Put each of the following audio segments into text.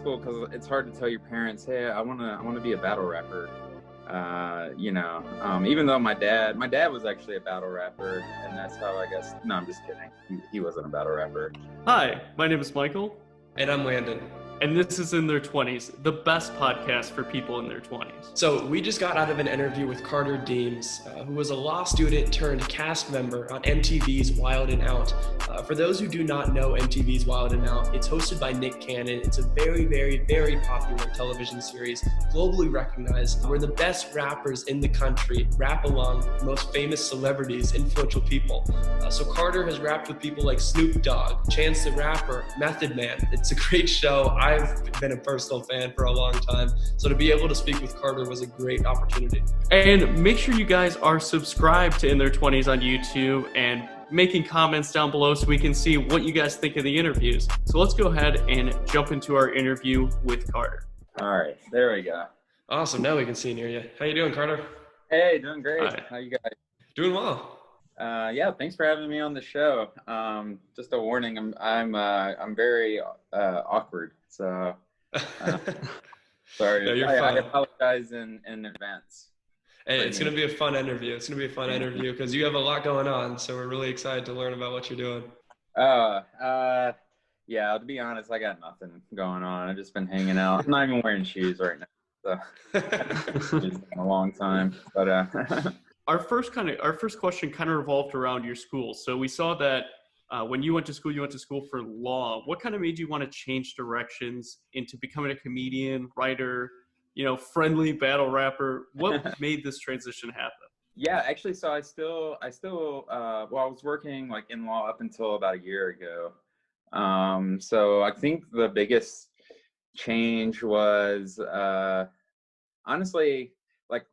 school because it's hard to tell your parents, hey, I wanna be a battle rapper. Even though my dad was actually a battle rapper, and that's how I guess. No, I'm just kidding. He wasn't a battle rapper. Hi, my name is Michael. And I'm Landon. And this is In Their 20s, the best podcast for people in their 20s. So we just got out of an interview with Carter Deems, who was a law student turned cast member on MTV's Wild 'N Out. For those who do not know MTV's Wild 'N Out, it's hosted by Nick Cannon. It's a very, very, very popular television series, globally recognized, where the best rappers in the country rap along the most famous celebrities, influential people. So Carter has rapped with people like Snoop Dogg, Chance the Rapper, Method Man. It's a great show. I've been a personal fan for a long time. So to be able to speak with Carter was a great opportunity. And make sure you guys are subscribed to In Their 20s on YouTube and making comments down below so we can see what you guys think of the interviews. So let's go ahead and jump into our interview with Carter. All right, there we go. Awesome. Now we can see and hear you. How you doing, Carter? Hey, doing great. Hi. How you guys? Doing well. Yeah, thanks for having me on the show. Just a warning, I'm very awkward, so sorry. No, you're I fine. apologize in advance. Hey, it's going to be a fun interview. It's going to be a fun interview because you have a lot going on. So we're really excited to learn about what you're doing. Yeah, to be honest, I got nothing going on. I've just been hanging out. I'm not even wearing shoes right now. So it's been a long time, but Our first question kind of revolved around your school. So we saw that when you went to school for law. What kind of made you want to change directions into becoming a comedian, writer, friendly battle rapper? What made this transition happen? Yeah, actually, so I was working like in law up until about a year ago. So I think the biggest change was honestly, like,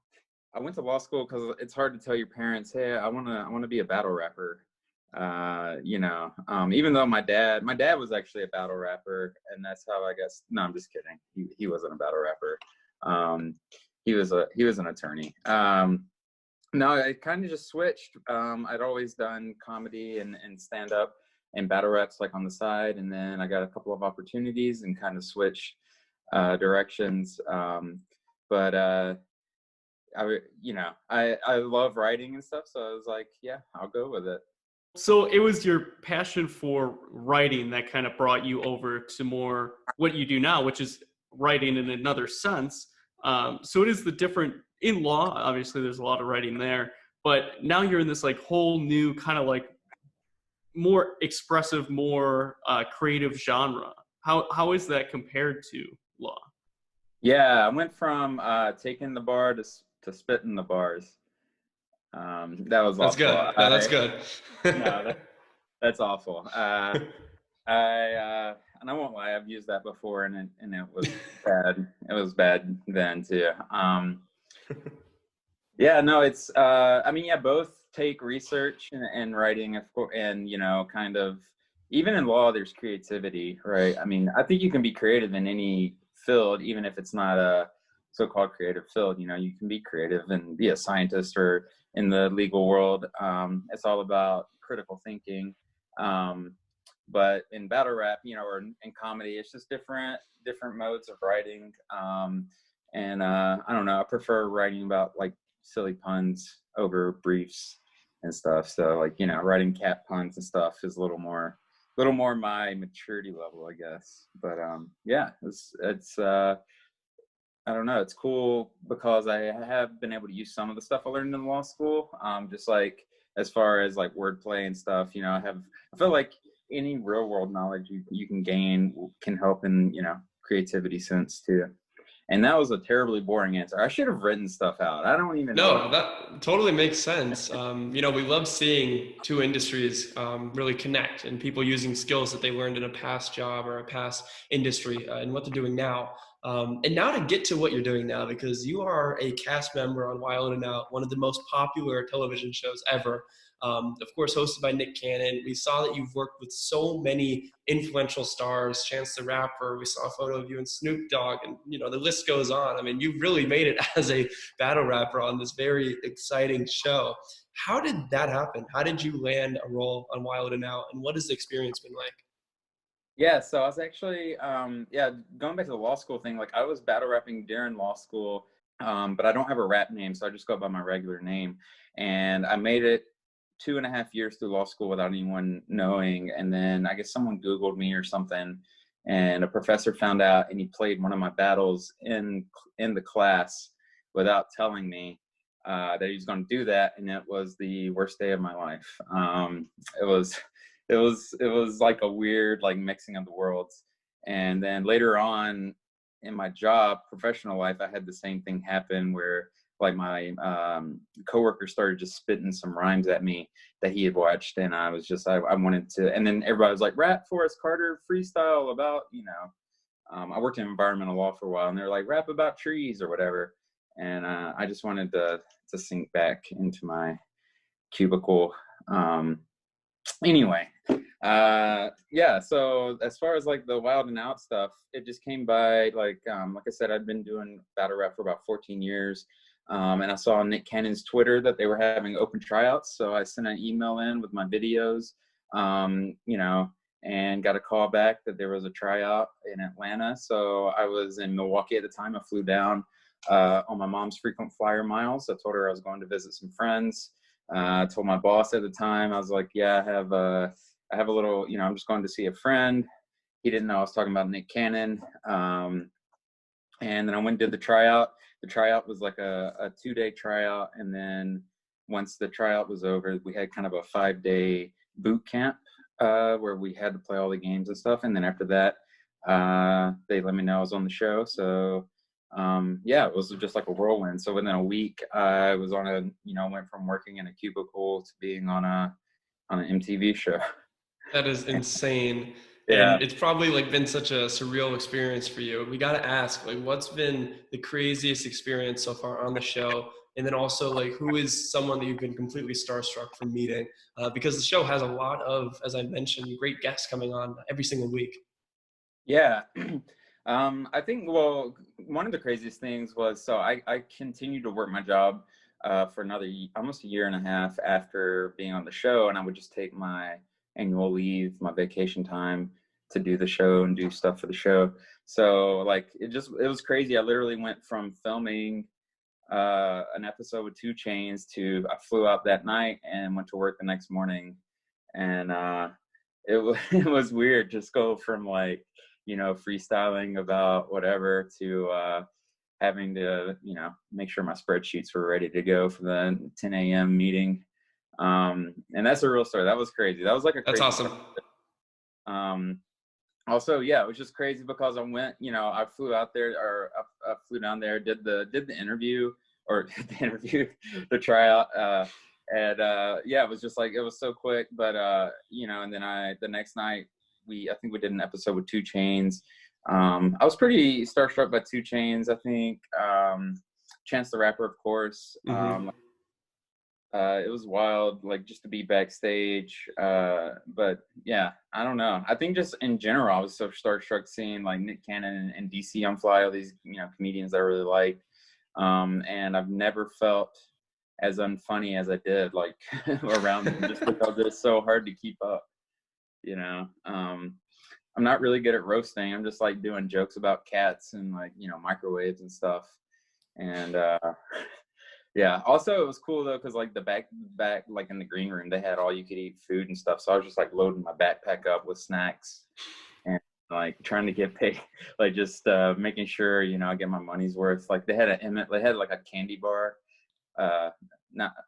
I went to law school because it's hard to tell your parents, hey, I wanna be a battle rapper. Even though my dad was actually a battle rapper, and that's how I guess. No, I'm just kidding. He wasn't a battle rapper. He was an attorney. No, I kind of just switched. I'd always done comedy and stand up and battle raps like on the side, and then I got a couple of opportunities and kind of switched directions. I love writing and stuff, so I was like, yeah, I'll go with it. So it was your passion for writing that kind of brought you over to more what you do now, which is writing in another sense. So it is the different in law. Obviously, there's a lot of writing there, but now you're in this like whole new kind of like more expressive, more creative genre. How is that compared to law? Yeah, I went from taking the bar to spitting the bars. That was That's awful. good. No, that's good. No, that's awful. And I won't lie, I've used that before, and it was bad. It was bad then too. Yeah, no, it's. Both take research and writing, of course, and kind of even in law, there's creativity, right? I mean, I think you can be creative in any field, even if it's not a so-called creative field. You can be creative and be a scientist, or in the legal world, it's all about critical thinking. But in battle rap, or in comedy, it's just different modes of writing. And I don't know, I prefer writing about like silly puns over briefs and stuff. So like, writing cat puns and stuff is a little more my maturity level, I guess. But yeah, it's I don't know, it's cool because I have been able to use some of the stuff I learned in law school. Just like as far as like wordplay and stuff, I feel like any real world knowledge you can gain can help in, creativity sense too. And that was a terribly boring answer. I should have written stuff out. I don't even know. No, that totally makes sense. We love seeing two industries really connect, and people using skills that they learned in a past job or a past industry and what they're doing now. And now to get to what you're doing now, because you are a cast member on Wild 'N Out, one of the most popular television shows ever. Of course, hosted by Nick Cannon. We saw that you've worked with so many influential stars, Chance the Rapper. We saw a photo of you and Snoop Dogg, and the list goes on. I mean, you've really made it as a battle rapper on this very exciting show. How did that happen? How did you land a role on Wild 'N Out, and what has the experience been like? Yeah, so I was actually, yeah, going back to the law school thing, like I was battle rapping during law school, but I don't have a rap name, so I just go by my regular name. And I made it 2.5 years through law school without anyone knowing. And then I guess someone Googled me or something, and a professor found out, and he played one of my battles in the class without telling me that he was going to do that, and it was the worst day of my life. It was it was like a weird like mixing of the worlds. And then later on in my job, professional life, I had the same thing happen where like my coworker started just spitting some rhymes at me that he had watched, and I was just I wanted to, and then everybody was like, rap Forrest Carter freestyle about, I worked in environmental law for a while, and they're like, rap about trees or whatever. And I just wanted to sink back into my cubicle. Anyway, yeah, so as far as like the Wild and Out stuff, it just came by like I said, I'd been doing battle rap for about 14 years. And I saw on Nick Cannon's Twitter that they were having open tryouts, so I sent an email in with my videos, and got a call back that there was a tryout in Atlanta. So I was in Milwaukee at the time. I flew down on my mom's frequent flyer miles. I told her I was going to visit some friends. I told my boss at the time, I was like, yeah, I have a little, I'm just going to see a friend. He didn't know I was talking about Nick Cannon. And then I went and did the tryout. The tryout was like a 2-day tryout. And then once the tryout was over, we had kind of a 5-day boot camp where we had to play all the games and stuff. And then after that, they let me know I was on the show. So yeah, it was just like a whirlwind. So within a week, I was on went from working in a cubicle to being on an MTV show. That is insane. Yeah. And it's probably like been such a surreal experience for you. We got to ask, like, what's been the craziest experience so far on the show? And then also, like, who is someone that you've been completely starstruck from meeting? Because the show has a lot of, as I mentioned, great guests coming on every single week. Yeah. I think, well, one of the craziest things was, so I continued to work my job for another almost a year and a half after being on the show, and I would just take my annual leave, my vacation time to do the show and do stuff for the show. So like it was crazy. I literally went from filming an episode with 2 Chainz to I flew out that night and went to work the next morning. And it was it was weird just go from like freestyling about whatever to having to make sure my spreadsheets were ready to go for the 10 a.m. meeting. And that's a real story. That was crazy. That was like a That's crazy awesome. Also, yeah, it was just crazy because I went, I flew out there, or I flew down there, did the interview, or the interview, the tryout, and yeah, it was just like it was so quick. But and then the next night I think we did an episode with 2 Chainz. I was pretty starstruck by 2 Chainz. I think Chance the Rapper, of course. Mm-hmm. It was wild, like just to be backstage. But yeah, I don't know. I think just in general, I was so starstruck seeing like Nick Cannon and DC on Fly, all these comedians I really like. And I've never felt as unfunny as I did like around them, just because it's so hard to keep up. I'm not really good at roasting. I'm just like doing jokes about cats and like microwaves and stuff. And yeah. Also, it was cool though, because like the back, like in the green room, they had all you could eat food and stuff. So I was just like loading my backpack up with snacks and like trying to get paid, like just making sure I get my money's worth. Like they had like a candy bar. I'm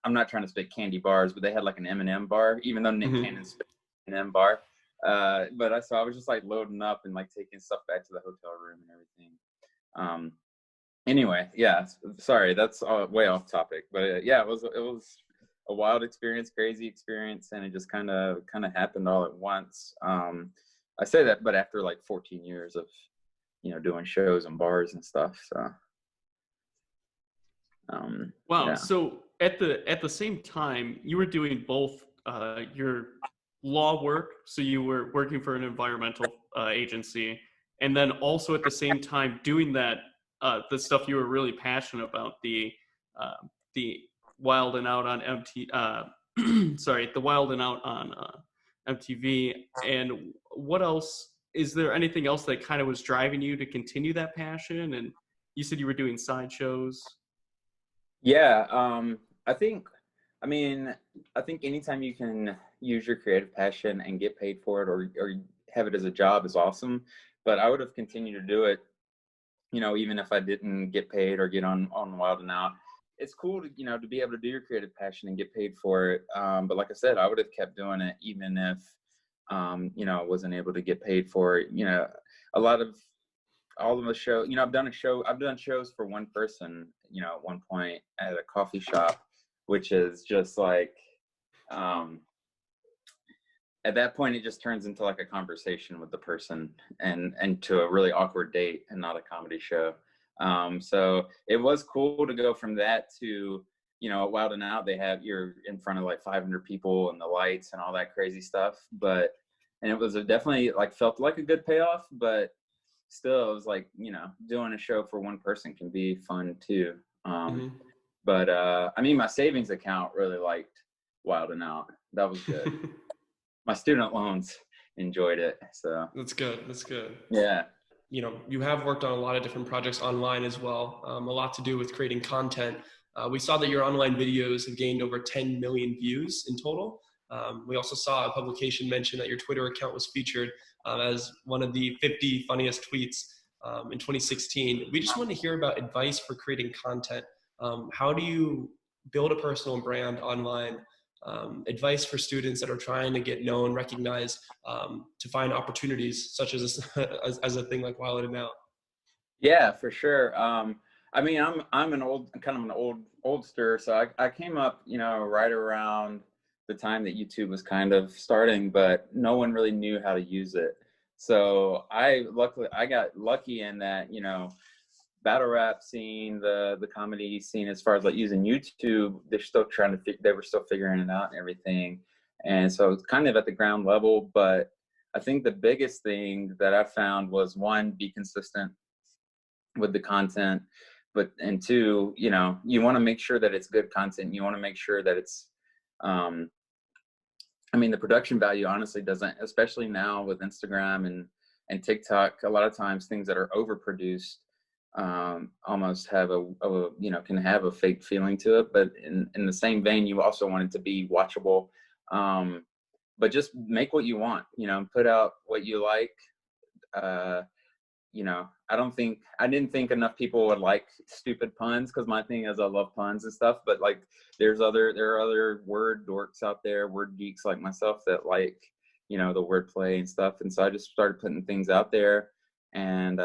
not trying to spit candy bars, but they had like an M&M bar, even though Nick Cannon spit an M bar. But so I was just like loading up and like taking stuff back to the hotel room and everything. Anyway, yeah, sorry, that's way off topic, but yeah, it was a wild experience, crazy experience, and it just kind of happened all at once. I say that, but after like 14 years of doing shows and bars and stuff. So Wow. yeah. So at the same time, you were doing both your law work, so you were working for an environmental agency, and then also at the same time doing that the stuff you were really passionate about, the Wild and Out on the Wild and Out on MTV. And what else is there anything else that kind of was driving you to continue that passion? And you said you were doing sideshows. Yeah, I think, I mean, I think anytime you can use your creative passion and get paid for it, or have it as a job, is awesome. But I would have continued to do it, even if I didn't get paid or get on Wild and Out. It's cool to, to be able to do your creative passion and get paid for it. But like I said, I would have kept doing it even if, I wasn't able to get paid for it. A lot of all of the show, I've done shows for one person, at one point at a coffee shop, which is just like, at that point it just turns into like a conversation with the person, and to a really awkward date and not a comedy show. So it was cool to go from that to, at Wild and Out, you're in front of like 500 people and the lights and all that crazy stuff. And it was definitely like, felt like a good payoff, but still it was like, doing a show for one person can be fun too. But I mean, my savings account really liked Wild and Out. That was good. My student loans enjoyed it. So That's good. That's good. Yeah. You have worked on a lot of different projects online as well. A lot to do with creating content. We saw that your online videos have gained over 10 million views in total. We also saw a publication mention that your Twitter account was featured as one of the 50 funniest tweets in 2016. We just want to hear about advice for creating content. How do you build a personal brand online? Advice for students that are trying to get known, recognized, to find opportunities such as a thing like Wild and Out. Yeah, for sure. I mean, I'm an oldster, so I came up, right around the time that YouTube was kind of starting, but no one really knew how to use it. So I got lucky in that, battle rap scene, the comedy scene, as far as like using YouTube, they were still figuring it out and everything. And so it's kind of at the ground level, but I think the biggest thing that I found was, one, be consistent with the content, and two, you want to make sure that it's good content. You want to make sure that it's, I mean, the production value honestly doesn't, especially now with Instagram and TikTok, a lot of times things that are overproduced almost have can have a fake feeling to it. But in the same vein, you also want it to be watchable. But just make what you want, put out what you like. I didn't think enough people would like stupid puns, because my thing is I love puns and stuff, but like there are other word dorks out there, word geeks like myself, that like, the wordplay and stuff. And so I just started putting things out there, and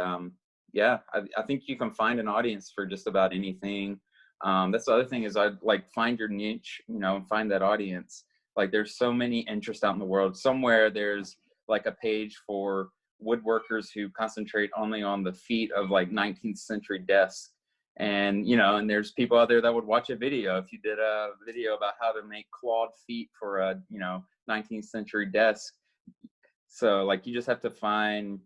yeah, I think you can find an audience for just about anything. That's the other thing, is I like find your niche, find that audience. Like there's so many interests out in the world. Somewhere there's like a page for woodworkers who concentrate only on the feet of like 19th century desks. And, and there's people out there that would watch a video if you did a video about how to make clawed feet for a, 19th century desk. So like, you just have to find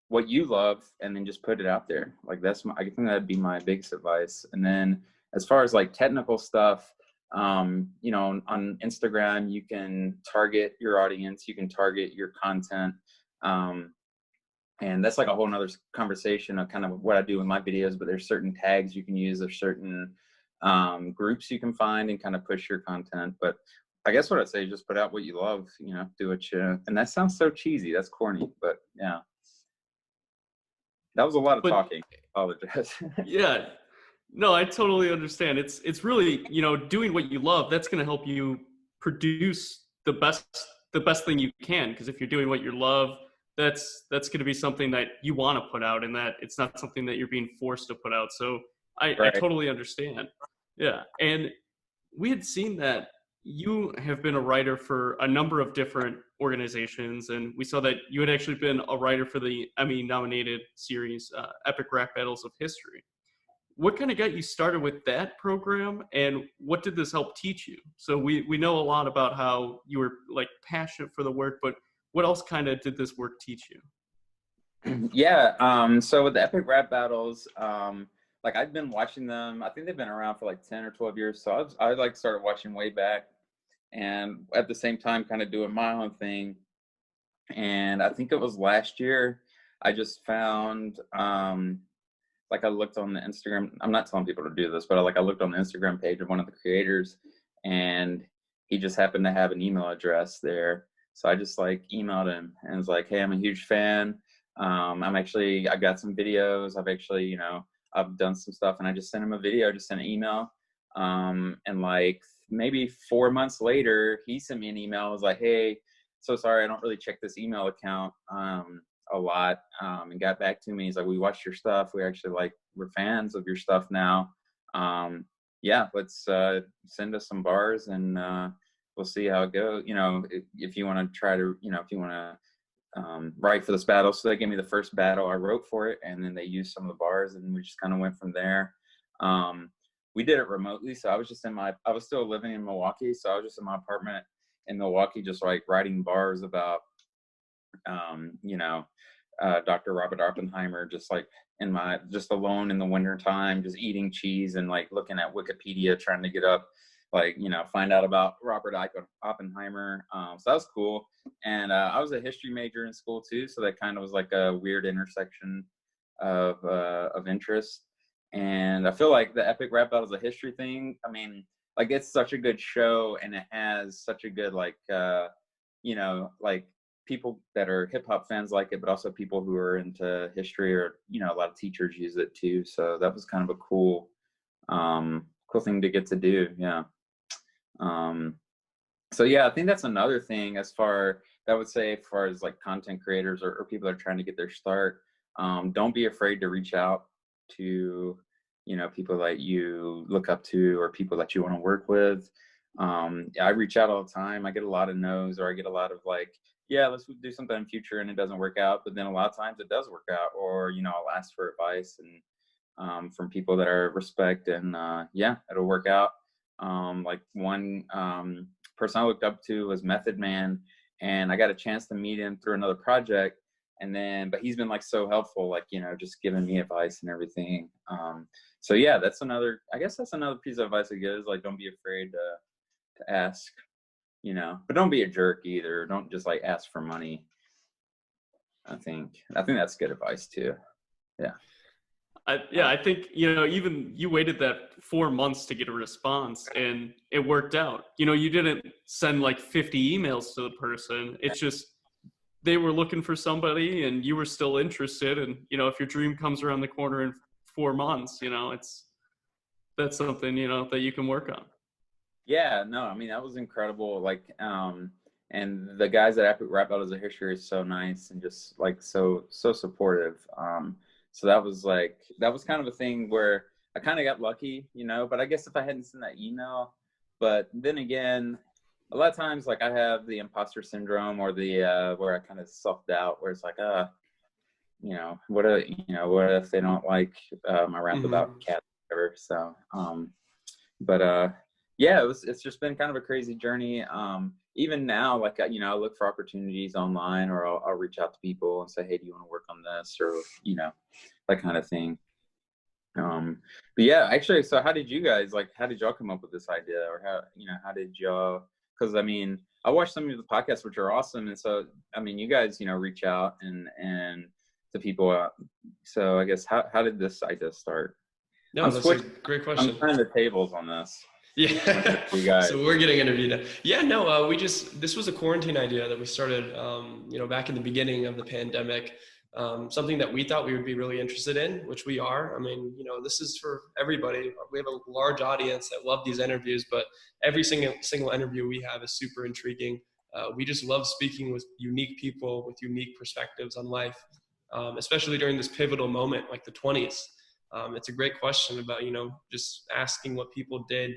what you love and then just put it out there. Like I think that'd be my biggest advice. And then as far as like technical stuff, on Instagram, you can target your audience, you can target your content. And that's like a whole nother conversation of kind of what I do with my videos, but there's certain tags you can use, there's certain groups you can find and kind of push your content. But I guess what I'd say is just put out what you love, do what and that sounds so cheesy, that's corny, but yeah. That was a lot of talking. I apologize. Yeah. No, I totally understand. It's really, doing what you love, that's going to help you produce the best thing you can. Because if you're doing what you love, that's going to be something that you want to put out, and that it's not something that you're being forced to put out. So I totally understand. Yeah. And we had seen that you have been a writer for a number of different organizations, and we saw that you had actually been a writer for the Emmy-nominated series, Epic Rap Battles of History. What kind of got you started with that program, and what did this help teach you? So we know a lot about how you were like passionate for the work, but what else kind of did this work teach you? Yeah, so with the Epic Rap Battles, like I've been watching them. I think they've been around for like 10 or 12 years. So I like started watching way back, and at the same time kind of doing my own thing. And I think it was last year, I just found, like I looked on the Instagram, I'm not telling people to do this, but I looked on the Instagram page of one of the creators, and he just happened to have an email address there. So I just like emailed him and was like, hey, I'm a huge fan. I got some videos. I've done some stuff, and I just sent him a video, just sent an email. And like maybe 4 months later, he sent me an email. Was like, hey, so sorry, I don't really check this email account a lot, and got back to me. He's like, we watched your stuff. We're fans of your stuff now. Yeah, let's send us some bars, and we'll see how it goes. If you want to try to, if you want to write for this battle. So they gave me the first battle. I wrote for it, and then they used some of the bars, and we just kind of went from there. We did it remotely, so I was still living in Milwaukee, so I was just in my apartment in Milwaukee, just like writing bars about, Dr. Robert Oppenheimer, just like just alone in the winter time, just eating cheese and like looking at Wikipedia, trying to get up, find out about Robert Oppenheimer. So that was cool. And I was a history major in school too, so that kind of was like a weird intersection of interest. And I feel like the Epic Rap Battle is a history thing. I mean, like it's such a good show, and it has such a good people that are hip hop fans like it, but also people who are into history, or a lot of teachers use it too. So that was kind of a cool thing to get to do. Yeah. So yeah, I think that's another thing as far as like content creators or people that are trying to get their start. Don't be afraid to reach out to, people that you look up to or people that you want to work with. I reach out all the time. I get a lot of no's, or I get a lot of like, yeah, let's do something in the future, and it doesn't work out. But then a lot of times it does work out, or, I'll ask for advice and from people that are respect, and yeah, it'll work out. Like one person I looked up to was Method Man, and I got a chance to meet him through another project. But he's been like so helpful, like, just giving me advice and everything. So yeah, I guess that's another piece of advice I give is like, don't be afraid to ask, but don't be a jerk either. Don't just like ask for money. I think that's good advice too. Yeah. I think, even you waited that 4 months to get a response, and it worked out. You didn't send like 50 emails to the person. It's just, they were looking for somebody, and you were still interested. And, if your dream comes around the corner in 4 months, that's something, that you can work on. Yeah, no, I mean, that was incredible. Like, and the guys at Epic Rap Battles of History are so nice and just like so supportive. So that was kind of a thing where I kind of got lucky, but I guess if I hadn't sent that email, but then again, a lot of times, like I have the imposter syndrome, or the where I kind of self-doubt, where it's like, what if they don't like my rap about cats or whatever. So, yeah, it's just been kind of a crazy journey. Even now, like, I look for opportunities online, or I'll reach out to people and say, hey, do you want to work on this, or, that kind of thing. But yeah, actually, so how did y'all come up with this idea, or how did y'all, because I mean, I watched some of the podcasts, which are awesome. And so, I mean, you guys, reach out and to people. So I guess, how did this idea start? No, that's a great question. I'm turning the tables on this. Yeah. So we're getting interviewed now. Yeah, no, this was a quarantine idea that we started, back in the beginning of the pandemic. Something that we thought we would be really interested in, which we are. I mean, this is for everybody. We have a large audience that love these interviews, but every single interview we have is super intriguing. We just love speaking with unique people with unique perspectives on life, especially during this pivotal moment, like the 20s. It's a great question about, just asking what people did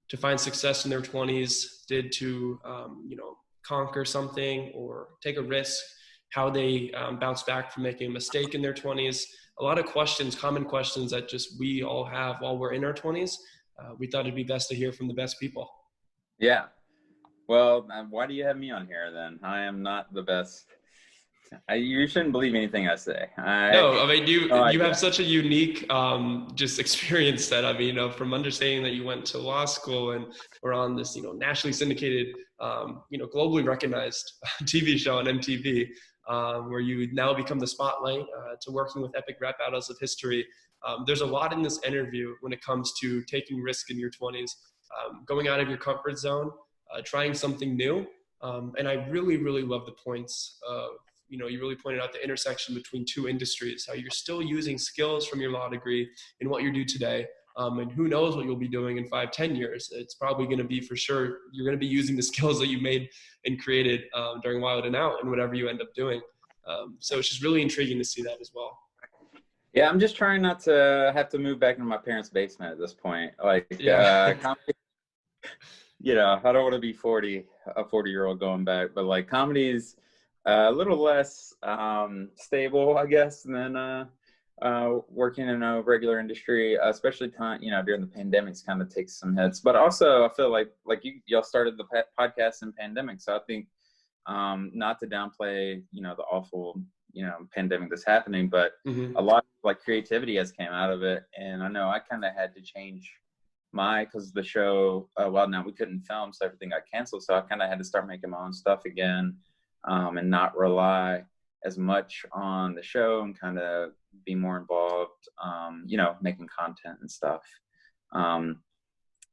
to find success in their 20s, did to, conquer something or take a risk, how they bounce back from making a mistake in their 20s. A lot of questions, common questions that just we all have while we're in our 20s. We thought it'd be best to hear from the best people. Yeah. Well, why do you have me on here then? I am not the best You shouldn't believe anything I say. No, I mean, you No have idea. such a unique just experience that, I mean, from understanding that you went to law school and were on this, nationally syndicated, globally recognized TV show on MTV, where you now become the spotlight, to working with epic rap battles of history. There's a lot in this interview when it comes to taking risk in your 20s, going out of your comfort zone, trying something new. And I really, really love the points of, you really pointed out the intersection between two industries, how you're still using skills from your law degree in what you do today. And who knows what you'll be doing in 5-10 years. It's probably going to be, for sure, you're going to be using the skills that you made and created during Wild and Out and whatever you end up doing. So it's just really intriguing to see that as well. Yeah, I'm just trying not to have to move back into my parents' basement at this point. Like, Yeah. comedy, I don't want to be a 40-year-old going back, but like comedy's a little less stable, I guess, than working in a regular industry, especially during the pandemics kind of takes some hits. But also, I feel like y'all started the podcast in pandemic, so I think not to downplay the awful pandemic that's happening, but Mm-hmm. a lot of like creativity has came out of it, and I know I kind of had to change because the show we couldn't film, so everything got canceled, so I kind of had to start making my own stuff again, and not rely as much on the show and kind of be more involved, making content and stuff.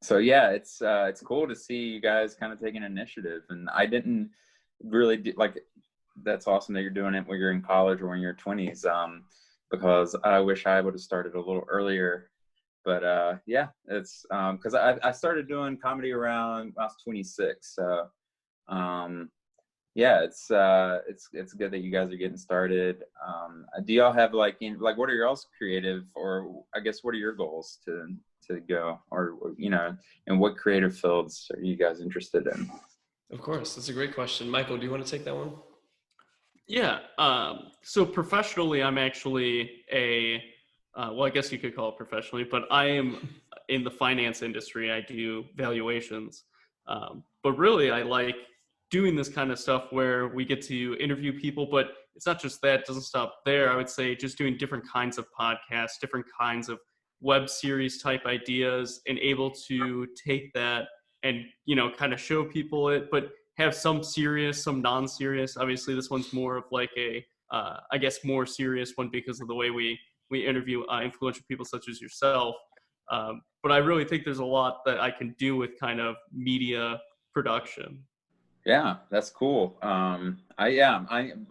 So yeah, it's cool to see you guys kind of taking initiative, and I didn't really that's awesome that you're doing it when you're in college or when you're 20s, because I wish I would have started a little earlier. But yeah, it's because I started doing comedy around when I was 26. So yeah, it's good that you guys are getting started. Do y'all have what are your all's creative, or I guess what are your goals to go, or and what creative fields are you guys interested in? Of course. That's a great question. Michael, do you want to take that one? Yeah. So professionally, I'm actually well, I guess you could call it professionally, but I am in the finance industry. I do valuations. But really, I like doing this kind of stuff where we get to interview people, but it's not just that, it doesn't stop there. I would say just doing different kinds of podcasts, different kinds of web series type ideas, and able to take that and, kind of show people it, but have some serious, some non-serious. Obviously, this one's more of like I guess, more serious one because of the way we interview influential people such as yourself. But I really think there's a lot that I can do with kind of media production. Yeah, that's cool. I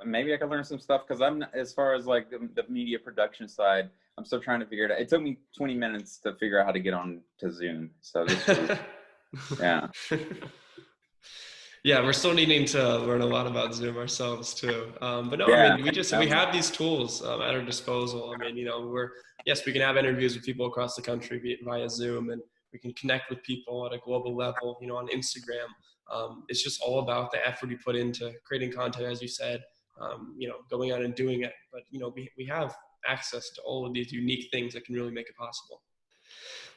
maybe I can learn some stuff, because I'm, as far as like the media production side, I'm still trying to figure it out. It took me 20 minutes to figure out how to get on to Zoom. So this was, yeah. Yeah, we're still needing to learn a lot about Zoom ourselves too. But no, I Yeah. mean, we have these tools at our disposal. I mean, we can have interviews with people across the country via Zoom, and we can connect with people at a global level, on Instagram. It's just all about the effort you put into creating content, as you said, going out and doing it. But, we have access to all of these unique things that can really make it possible.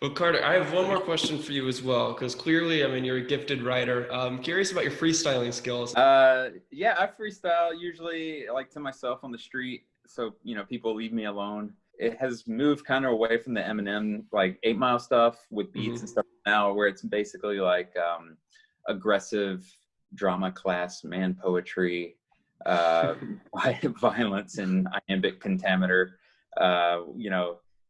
Well, Carter, I have one more question for you as well, because clearly, I mean, you're a gifted writer. I'm curious about your freestyling skills. Yeah, I freestyle usually like to myself on the street, so people leave me alone. It has moved kind of away from the Eminem like 8 Mile stuff with beats and stuff now, where it's basically like aggressive drama class man poetry, violence and iambic pentameter.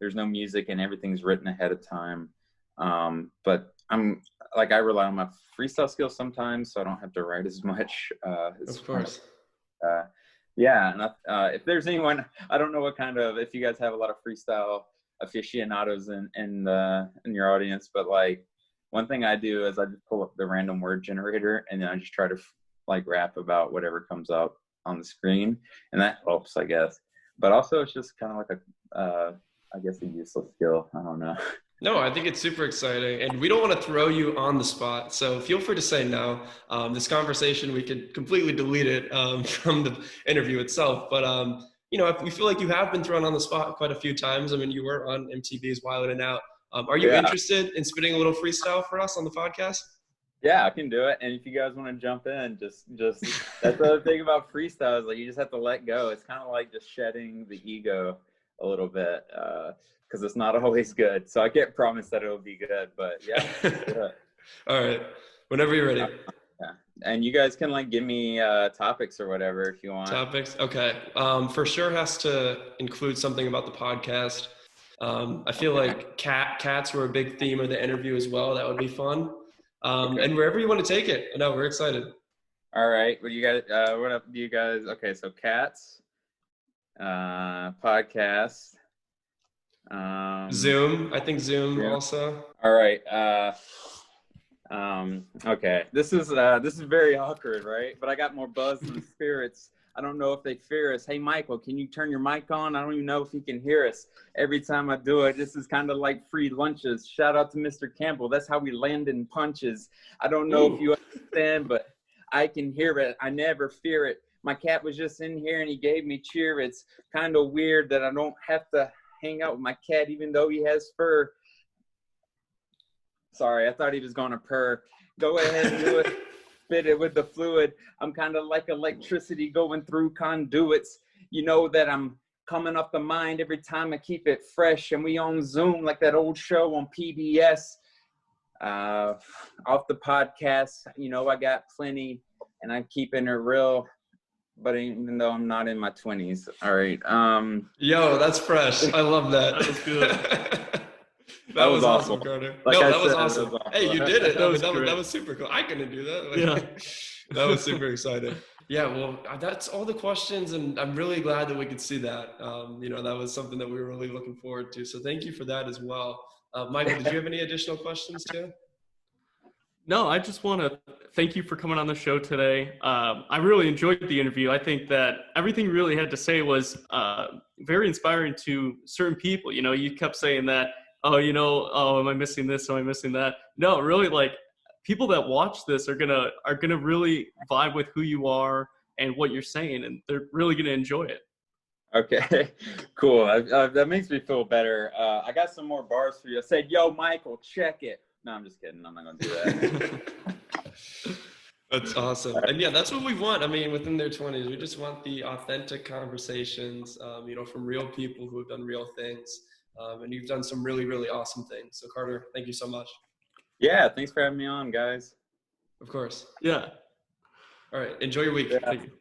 There's no music and everything's written ahead of time. But I rely on my freestyle skills sometimes, so I don't have to write as much. Of course. Yeah, and if there's anyone, I don't know if you guys have a lot of freestyle aficionados in your audience, but like one thing I do is I just pull up the random word generator, and then I just try to rap about whatever comes up on the screen, and that helps, I guess. But also, it's just kind of like I guess a useless skill. I don't know. No, I think it's super exciting, and we don't want to throw you on the spot, so feel free to say no. This conversation, we could completely delete it from the interview itself, but if we feel like you have been thrown on the spot quite a few times. I mean, you were on MTV's Wild and Out. Are you interested in spitting a little freestyle for us on the podcast? Yeah, I can do it. And if you guys want to jump in, just that's the other thing about freestyle is like you just have to let go. It's kind of like just shedding the ego a little bit because it's not always good. So I can't promise that it'll be good, but yeah. All right, whenever you're ready. Yeah, and you guys can like give me topics or whatever if you want. Topics, okay. For sure has to include something about the podcast. I feel like cats were a big theme of the interview as well. That would be fun. Okay. And wherever you want to take it. No, we're excited. All right. What do you guys? What up? Do you guys? Okay, so cats, podcast, Zoom. I think Zoom also. All right. Okay. This is very awkward, right? But I got more buzz than spirits. I don't know if they fear us. Hey, Michael, can you turn your mic on? I don't even know if he can hear us. Every time I do it, this is kind of like free lunches. Shout out to Mr. Campbell. That's how we land in punches. I don't know if you understand, but I can hear it. I never fear it. My cat was just in here and he gave me cheer. It's kind of weird that I don't have to hang out with my cat even though he has fur. Sorry, I thought he was going to purr. Go ahead and do it. Fit it with the fluid. I'm kind of like electricity going through conduits. You know that I'm coming off the mind every time I keep it fresh. And we on Zoom like that old show on PBS. Off the podcast, you know, I got plenty and I'm keeping it real. But even though I'm not in my 20s. All right. Yo, that's fresh. I love that. That was good. That was awesome, Carter. Like that was awesome. Hey, you did it. That was super cool. I couldn't do that. Yeah. That was super exciting. Yeah, well, that's all the questions, and I'm really glad that we could see that. You know, that was something that we were really looking forward to. So thank you for that as well. Michael, did you have any additional questions too? No, I just want to thank you for coming on the show today. I really enjoyed the interview. I think that everything you really had to say was very inspiring to certain people. You know, you kept saying that, oh, you know, oh, am I missing this? Am I missing that? No, really, like people that watch this are gonna really vibe with who you are and what you're saying, and they're really gonna enjoy it. Okay, cool. That makes me feel better. I got some more bars for you. I said, yo, Michael, check it. No, I'm just kidding. I'm not going to do that. That's awesome. And yeah, that's what we want. I mean, within their 20s, we just want the authentic conversations, you know, from real people who have done real things. And you've done some really, really awesome things. So Carter, thank you so much. Yeah, thanks for having me on, guys. Of course. Yeah. All right. Enjoy your week. Yeah. Thank you.